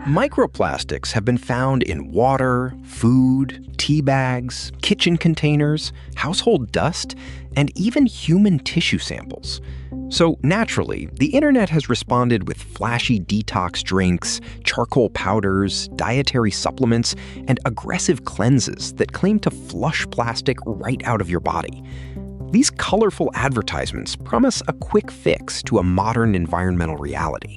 Microplastics have been found in water, food, tea bags, kitchen containers, household dust, and even human tissue samples. So naturally, the internet has responded with flashy detox drinks, charcoal powders, dietary supplements, and aggressive cleanses that claim to flush plastic right out of your body. These colorful advertisements promise a quick fix to a modern environmental reality.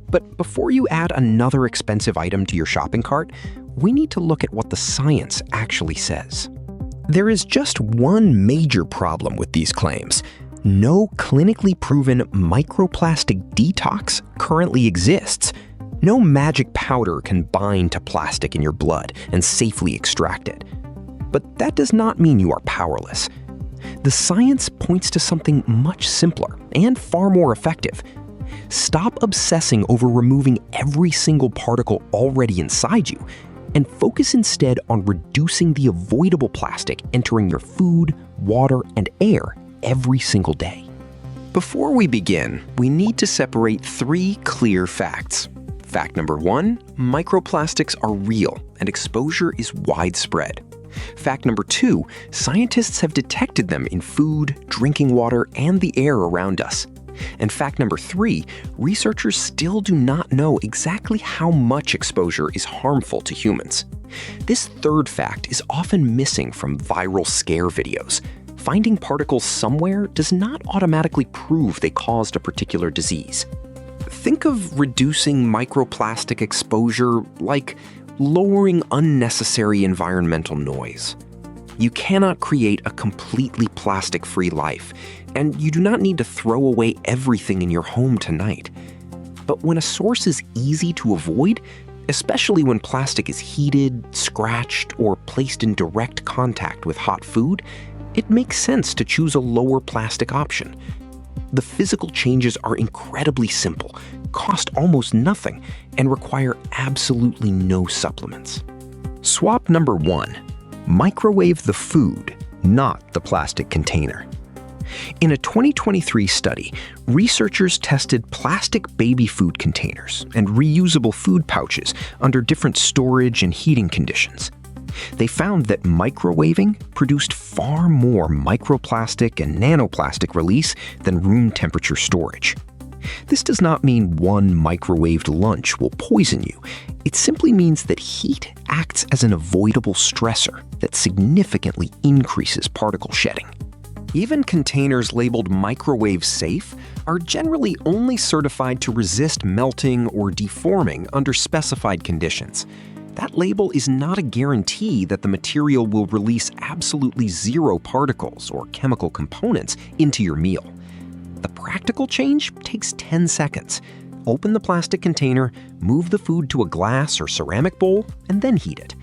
But before you add another expensive item to your shopping cart, we need to look at what the science actually says. There is just one major problem with these claims. No clinically proven microplastic detox currently exists. No magic powder can bind to plastic in your blood and safely extract it. But that does not mean you are powerless. The science points to something much simpler and far more effective. Stop obsessing over removing every single particle already inside you, and focus instead on reducing the avoidable plastic entering your food, water, and air every single day. Before we begin, we need to separate three clear facts. Fact number 1, microplastics are real and exposure is widespread. Fact number 2, scientists have detected them in food, drinking water, and the air around us. And fact number 3, researchers still do not know exactly how much exposure is harmful to humans. This third fact is often missing from viral scare videos. Finding particles somewhere does not automatically prove they caused a particular disease. Think of reducing microplastic exposure like lowering unnecessary environmental noise. You cannot create a completely plastic-free life, and you do not need to throw away everything in your home tonight. But when a source is easy to avoid, especially when plastic is heated, scratched, or placed in direct contact with hot food, it makes sense to choose a lower plastic option. The physical changes are incredibly simple, cost almost nothing, and require absolutely no supplements. Swap number 1. Microwave the food, not the plastic container. In a 2023 study, researchers tested plastic baby food containers and reusable food pouches under different storage and heating conditions. They found that microwaving produced far more microplastic and nanoplastic release than room temperature storage. This does not mean one microwaved lunch will poison you. It simply means that heat acts as an avoidable stressor that significantly increases particle shedding. Even containers labeled microwave safe are generally only certified to resist melting or deforming under specified conditions. That label is not a guarantee that the material will release absolutely zero particles or chemical components into your meal. The practical change takes 10 seconds. Open the plastic container, move the food to a glass or ceramic bowl, and then heat it.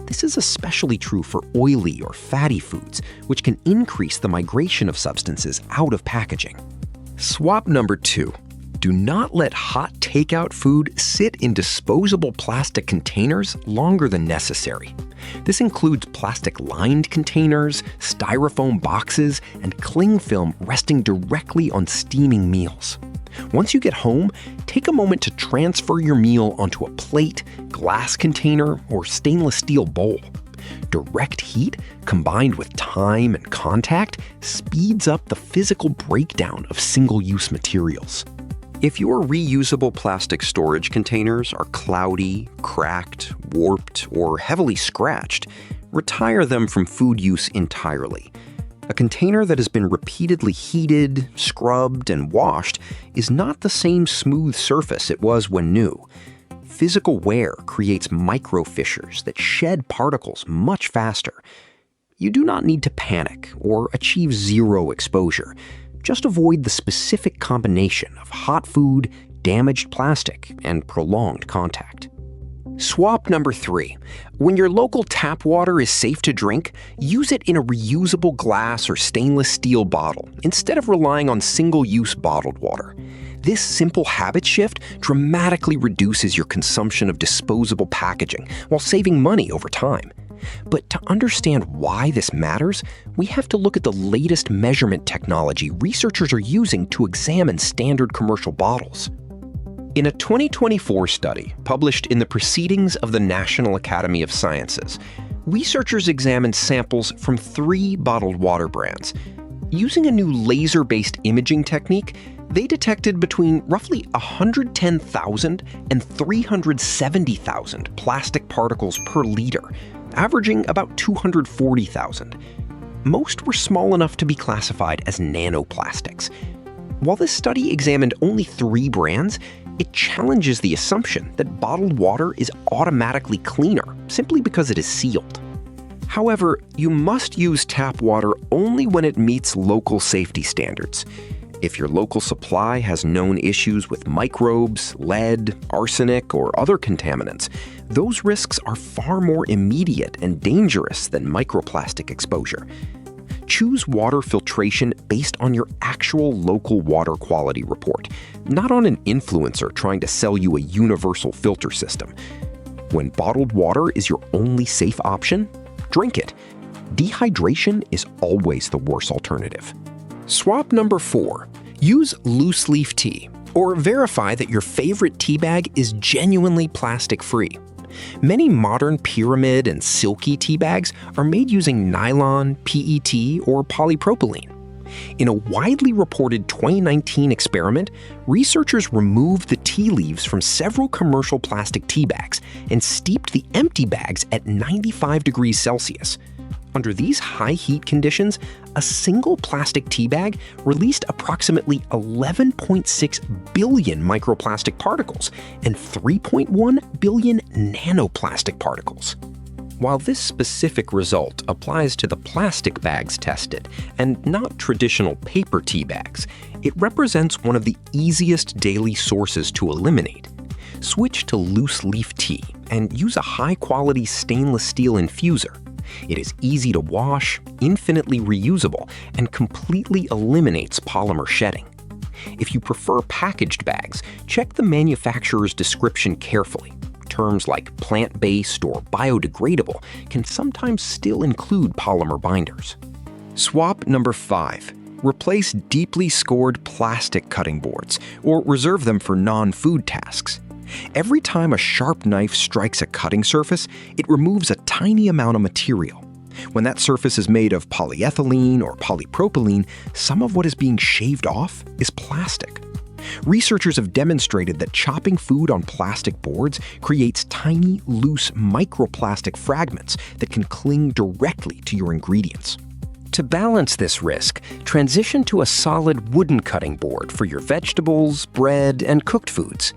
This is especially true for oily or fatty foods, which can increase the migration of substances out of packaging. Swap number 2. Do not let hot takeout food sit in disposable plastic containers longer than necessary. This includes plastic-lined containers, styrofoam boxes, and cling film resting directly on steaming meals. Once you get home, take a moment to transfer your meal onto a plate, glass container, or stainless steel bowl. Direct heat, combined with time and contact, speeds up the physical breakdown of single-use materials. If your reusable plastic storage containers are cloudy, cracked, warped, or heavily scratched, retire them from food use entirely. A container that has been repeatedly heated, scrubbed, and washed is not the same smooth surface it was when new. Physical wear creates micro fissures that shed particles much faster. You do not need to panic or achieve zero exposure. Just avoid the specific combination of hot food, damaged plastic, and prolonged contact. Swap number 3. When your local tap water is safe to drink, use it in a reusable glass or stainless steel bottle instead of relying on single-use bottled water. This simple habit shift dramatically reduces your consumption of disposable packaging while saving money over time. But to understand why this matters, we have to look at the latest measurement technology researchers are using to examine standard commercial bottles. In a 2024 study published in the Proceedings of the National Academy of Sciences, researchers examined samples from 3 bottled water brands. Using a new laser-based imaging technique, they detected between roughly 110,000 and 370,000 plastic particles per liter, averaging about 240,000. Most were small enough to be classified as nanoplastics. While this study examined only 3 brands, it challenges the assumption that bottled water is automatically cleaner simply because it is sealed. However, you must use tap water only when it meets local safety standards. If your local supply has known issues with microbes, lead, arsenic, or other contaminants, those risks are far more immediate and dangerous than microplastic exposure. Choose water filtration based on your actual local water quality report, not on an influencer trying to sell you a universal filter system. When bottled water is your only safe option, drink it. Dehydration is always the worst alternative. Swap number 4. Use loose leaf tea, or verify that your favorite tea bag is genuinely plastic-free. Many modern pyramid and silky tea bags are made using nylon, PET, or polypropylene. In a widely reported 2019 experiment, researchers removed the tea leaves from several commercial plastic tea bags and steeped the empty bags at 95 degrees Celsius. Under these high heat conditions, a single plastic tea bag released approximately 11.6 billion microplastic particles and 3.1 billion nanoplastic particles. While this specific result applies to the plastic bags tested and not traditional paper tea bags, it represents one of the easiest daily sources to eliminate. Switch to loose leaf tea and use a high-quality stainless steel infuser. It is easy to wash, infinitely reusable, and completely eliminates polymer shedding. If you prefer packaged bags, check the manufacturer's description carefully. Terms like plant-based or biodegradable can sometimes still include polymer binders. Swap number 5. Replace deeply scored plastic cutting boards, or reserve them for non-food tasks. Every time a sharp knife strikes a cutting surface, it removes a tiny amount of material. When that surface is made of polyethylene or polypropylene, some of what is being shaved off is plastic. Researchers have demonstrated that chopping food on plastic boards creates tiny, loose microplastic fragments that can cling directly to your ingredients. To balance this risk, transition to a solid wooden cutting board for your vegetables, bread, and cooked foods.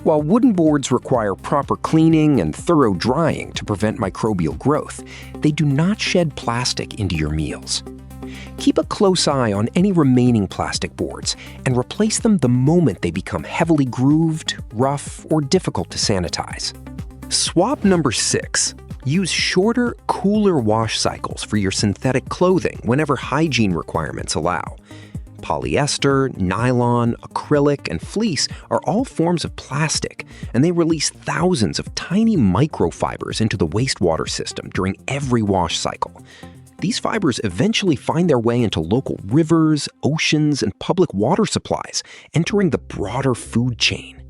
While wooden boards require proper cleaning and thorough drying to prevent microbial growth, they do not shed plastic into your meals. Keep a close eye on any remaining plastic boards and replace them the moment they become heavily grooved, rough, or difficult to sanitize. Swap number 6. Use shorter, cooler wash cycles for your synthetic clothing whenever hygiene requirements allow. Polyester, nylon, acrylic, and fleece are all forms of plastic, and they release thousands of tiny microfibers into the wastewater system during every wash cycle. These fibers eventually find their way into local rivers, oceans, and public water supplies, entering the broader food chain.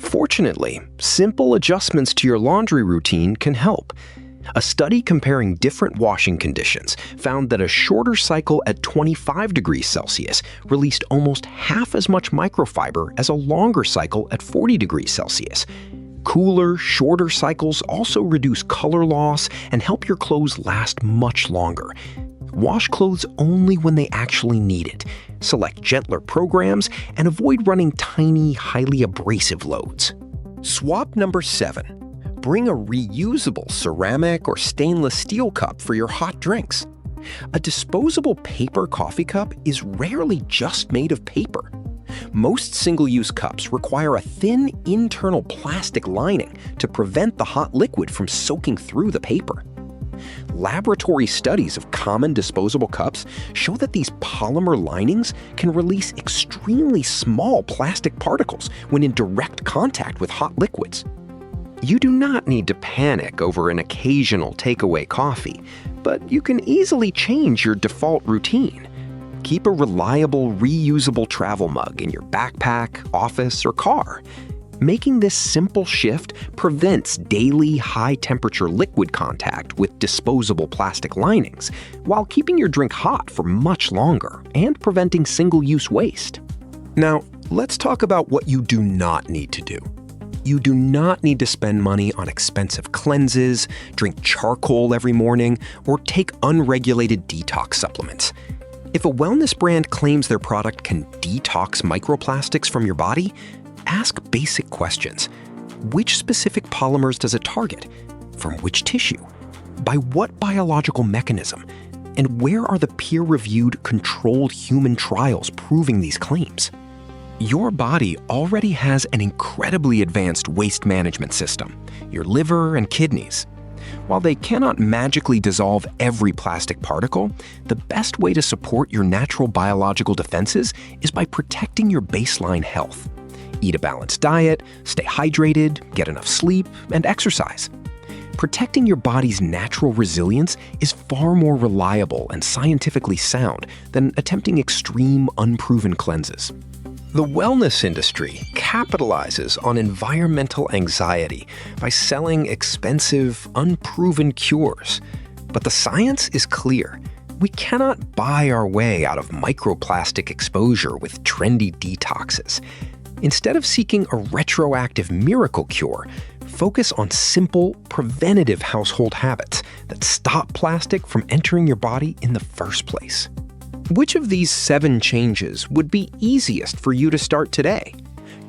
Fortunately, simple adjustments to your laundry routine can help. A study comparing different washing conditions found that a shorter cycle at 25 degrees Celsius released almost half as much microfiber as a longer cycle at 40 degrees Celsius. Cooler, shorter cycles also reduce color loss and help your clothes last much longer. Wash clothes only when they actually need it. Select gentler programs and avoid running tiny, highly abrasive loads. Swap number 7. Bring a reusable ceramic or stainless steel cup for your hot drinks. A disposable paper coffee cup is rarely just made of paper. Most single-use cups require a thin internal plastic lining to prevent the hot liquid from soaking through the paper. Laboratory studies of common disposable cups show that these polymer linings can release extremely small plastic particles when in direct contact with hot liquids. You do not need to panic over an occasional takeaway coffee, but you can easily change your default routine. Keep a reliable, reusable travel mug in your backpack, office, or car. Making this simple shift prevents daily high-temperature liquid contact with disposable plastic linings, while keeping your drink hot for much longer and preventing single-use waste. Now, let's talk about what you do not need to do. You do not need to spend money on expensive cleanses, drink charcoal every morning, or take unregulated detox supplements. If a wellness brand claims their product can detox microplastics from your body, ask basic questions. Which specific polymers does it target? From which tissue? By what biological mechanism? And where are the peer-reviewed, controlled human trials proving these claims? Your body already has an incredibly advanced waste management system, your liver and kidneys. While they cannot magically dissolve every plastic particle, the best way to support your natural biological defenses is by protecting your baseline health. Eat a balanced diet, stay hydrated, get enough sleep, and exercise. Protecting your body's natural resilience is far more reliable and scientifically sound than attempting extreme, unproven cleanses. The wellness industry capitalizes on environmental anxiety by selling expensive, unproven cures. But the science is clear. We cannot buy our way out of microplastic exposure with trendy detoxes. Instead of seeking a retroactive miracle cure, focus on simple, preventative household habits that stop plastic from entering your body in the first place. Which of these 7 changes would be easiest for you to start today?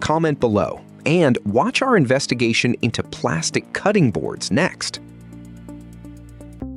Comment below, and watch our investigation into plastic cutting boards next.